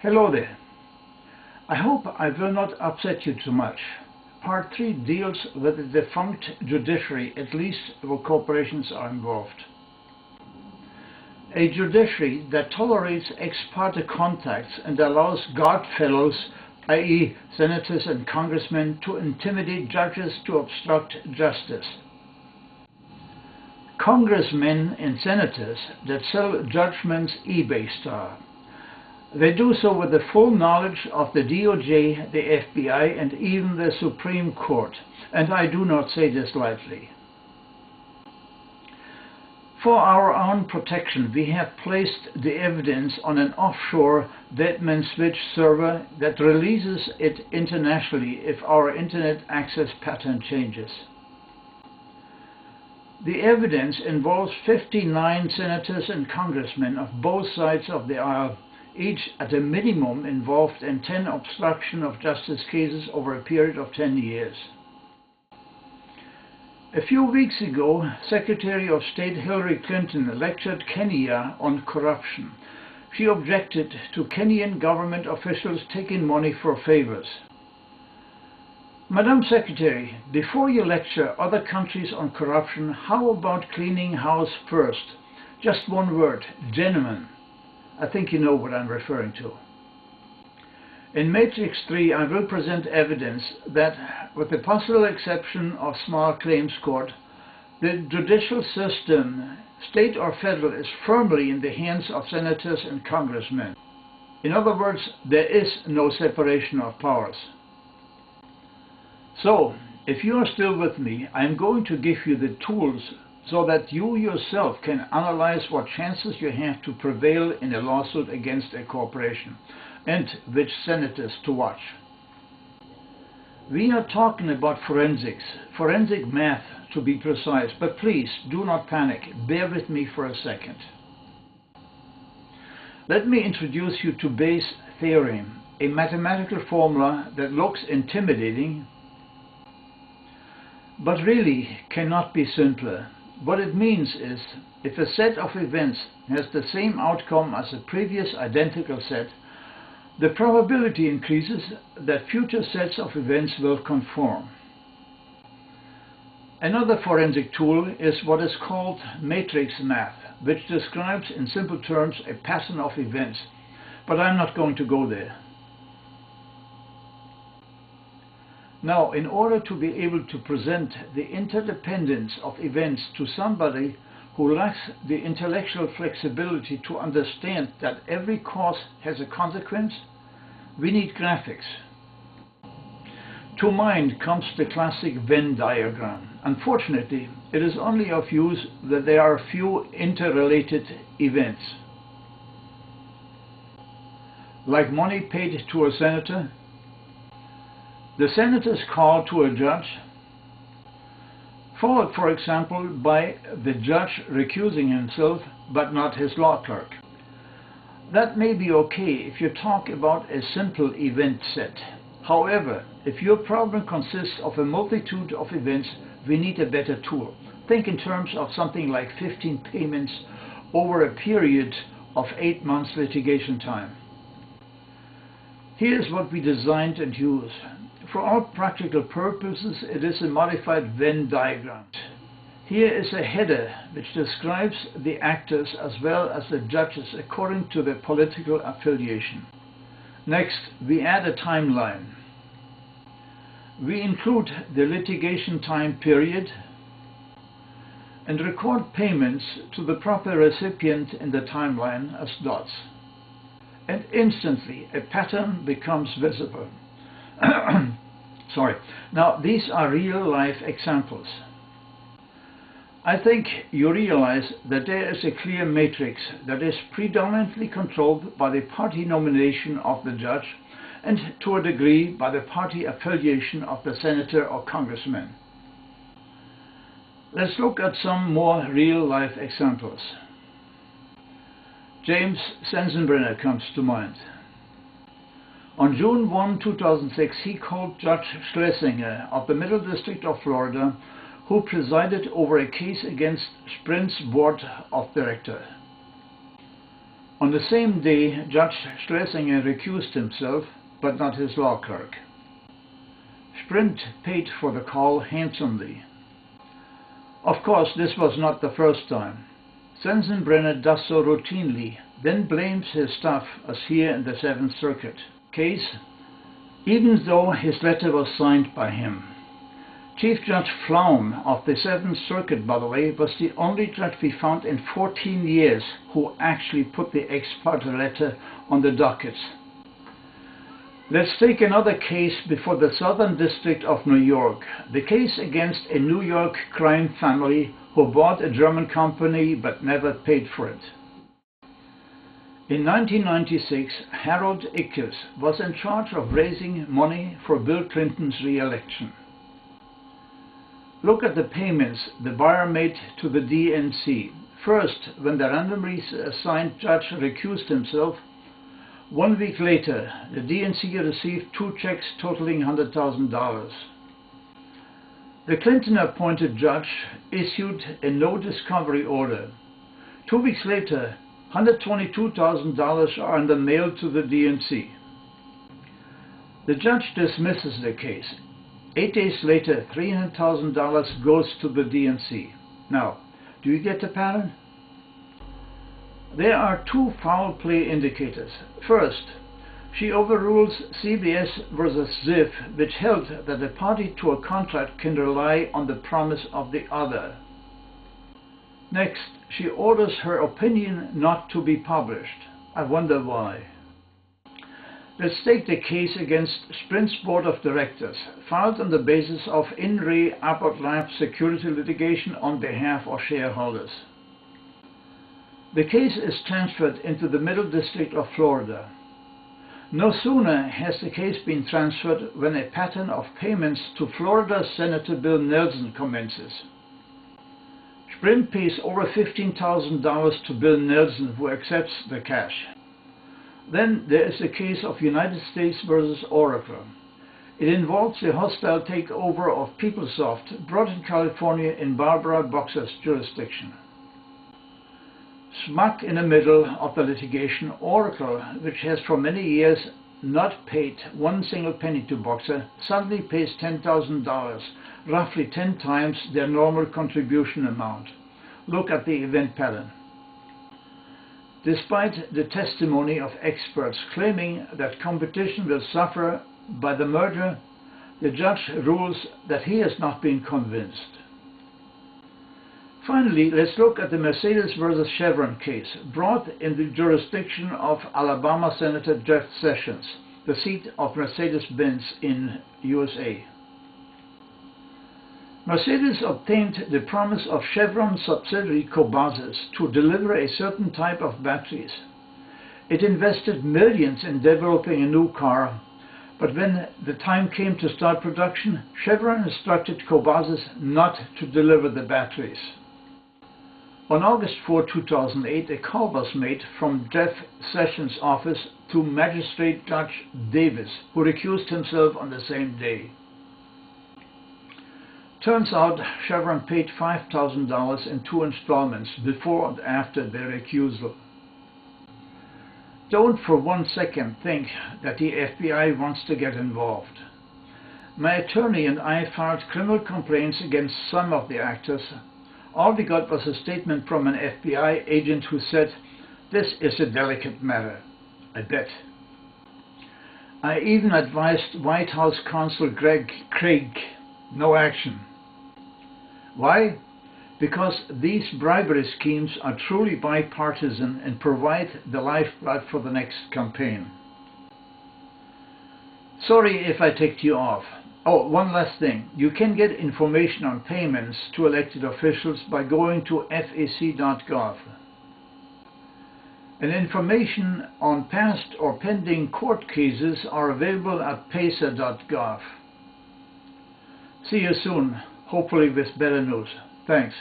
Hello there. I hope I will not upset you too much. Part 3 deals with the defunct judiciary, at least where corporations are involved. A judiciary that tolerates ex parte contacts and allows Godfellows, i.e. senators and congressmen, to intimidate judges to obstruct justice. Congressmen and senators that sell judgments eBay style. They do so with the full knowledge of the DOJ, the FBI, and even the Supreme Court, and I do not say this lightly. For our own protection, we have placed the evidence on an offshore deadman switch server that releases it internationally if our internet access pattern changes. The evidence involves 59 senators and congressmen of both sides of the aisle, each at a minimum involved in 10 obstruction of justice cases over a period of 10 years. A few weeks ago, Secretary of State Hillary Clinton lectured Kenya on corruption. She objected to Kenyan government officials taking money for favors. Madam Secretary, before you lecture other countries on corruption, how about cleaning house first? Just one word, gentlemen. I think you know what I'm referring to. In Matrix 3, I will present evidence that, with the possible exception of small claims court, the judicial system, state or federal, is firmly in the hands of senators and congressmen. In other words, there is no separation of powers. So, if you are still with me, I am going to give you the tools so that you yourself can analyze what chances you have to prevail in a lawsuit against a corporation, and which senators to watch. We are talking about forensics, forensic math to be precise, but please do not panic. Bear with me for a second. Let me introduce you to Bayes' theorem, a mathematical formula that looks intimidating, but really cannot be simpler. What it means is, if a set of events has the same outcome as a previous identical set, the probability increases that future sets of events will conform. Another forensic tool is what is called matrix math, which describes in simple terms a pattern of events, but I'm not going to go there. Now, in order to be able to present the interdependence of events to somebody who lacks the intellectual flexibility to understand that every cause has a consequence, we need graphics. To mind comes the classic Venn diagram. Unfortunately, it is only of use that there are few interrelated events. Like money paid to a senator, the senator's call to a judge, followed, for example, by the judge recusing himself, but not his law clerk. That may be okay if you talk about a simple event set. However, if your problem consists of a multitude of events, we need a better tool. Think in terms of something like 15 payments over a period of 8 months litigation time. Here's what we designed and use. For all practical purposes, it is a modified Venn diagram. Here is a header which describes the actors as well as the judges according to their political affiliation. Next, we add a timeline. We include the litigation time period and record payments to the proper recipient in the timeline as dots. And instantly a pattern becomes visible. Sorry. Now, these are real-life examples. I think you realize that there is a clear matrix that is predominantly controlled by the party nomination of the judge and, to a degree, by the party affiliation of the senator or congressman. Let's look at some more real-life examples. James Sensenbrenner comes to mind. On June 1, 2006, he called Judge Schlesinger of the Middle District of Florida, who presided over a case against Sprint's board of directors. On the same day, Judge Schlesinger recused himself, but not his law clerk. Sprint paid for the call handsomely. Of course, this was not the first time. Sensenbrenner does so routinely, then blames his staff, as here in the Seventh Circuit case, even though his letter was signed by him. Chief Judge Pflaum of the Seventh Circuit, by the way, was the only judge we found in 14 years who actually put the ex parte letter on the docket. Let's take another case before the Southern District of New York, the case against a New York crime family who bought a German company but never paid for it. In 1996, Harold Ickes was in charge of raising money for Bill Clinton's re-election. Look at the payments the buyer made to the DNC. First, when the randomly assigned judge recused himself, 1 week later, the DNC received 2 checks totaling $100,000. The Clinton-appointed judge issued a no-discovery order. 2 weeks later, $122,000 are in the mail to the DNC. The judge dismisses the case. 8 days later, $300,000 goes to the DNC. Now, do you get the pattern? There are 2 foul play indicators. First, she overrules CBS versus Ziff, which held that a party to a contract can rely on the promise of the other. Next, she orders her opinion not to be published. I wonder why. Let's take the case against Sprint's Board of Directors, filed on the basis of in re Abbott Labs security litigation on behalf of shareholders. The case is transferred into the Middle District of Florida. No sooner has the case been transferred when a pattern of payments to Florida Senator Bill Nelson commences. Sprint pays over $15,000 to Bill Nelson, who accepts the cash. Then there is the case of United States versus Oracle. It involves the hostile takeover of PeopleSoft, brought in California in Barbara Boxer's jurisdiction. Smack in the middle of the litigation, Oracle, which has for many years not paid one single penny to Boxer, suddenly pays $10,000, roughly 10 times their normal contribution amount. Look at the event pattern. Despite the testimony of experts claiming that competition will suffer by the merger, the judge rules that he has not been convinced. Finally, let's look at the Mercedes versus Chevron case, brought in the jurisdiction of Alabama Senator Jeff Sessions, the seat of Mercedes-Benz in USA. Mercedes obtained the promise of Chevron subsidiary Cobazis to deliver a certain type of batteries. It invested millions in developing a new car, but when the time came to start production, Chevron instructed Cobazis not to deliver the batteries. On August 4, 2008, a call was made from Jeff Sessions' office to Magistrate Judge Davis, who recused himself on the same day. Turns out Chevron paid $5,000 in 2 installments before and after their recusal. Don't for 1 second think that the FBI wants to get involved. My attorney and I filed criminal complaints against some of the actors. All we got was a statement from an FBI agent who said, "This is a delicate matter." I bet. I even advised White House counsel Greg Craig, no action. Why? Because these bribery schemes are truly bipartisan and provide the lifeblood for the next campaign. Sorry if I ticked you off. Oh, one last thing. You can get information on payments to elected officials by going to fec.gov. And information on past or pending court cases are available at pacer.gov. See you soon, hopefully with better news. Thanks.